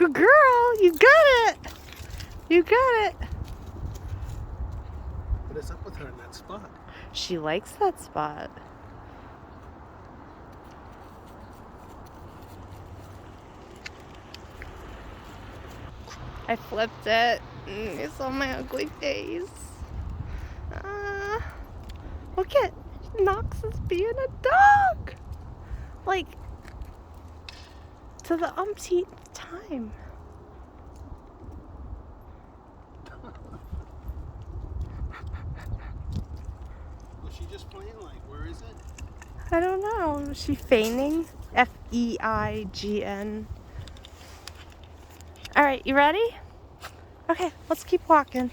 Good girl. You got it. You got it. What is up with her in that spot? She likes that spot. I flipped it. You saw my ugly face. Look at Knox is being a dog. Like, to the umpteenth time. Was she just playing? Like, where is it? I don't know. Is she feigning? F-E-I-G-N. All right, you ready? Okay, let's keep walking.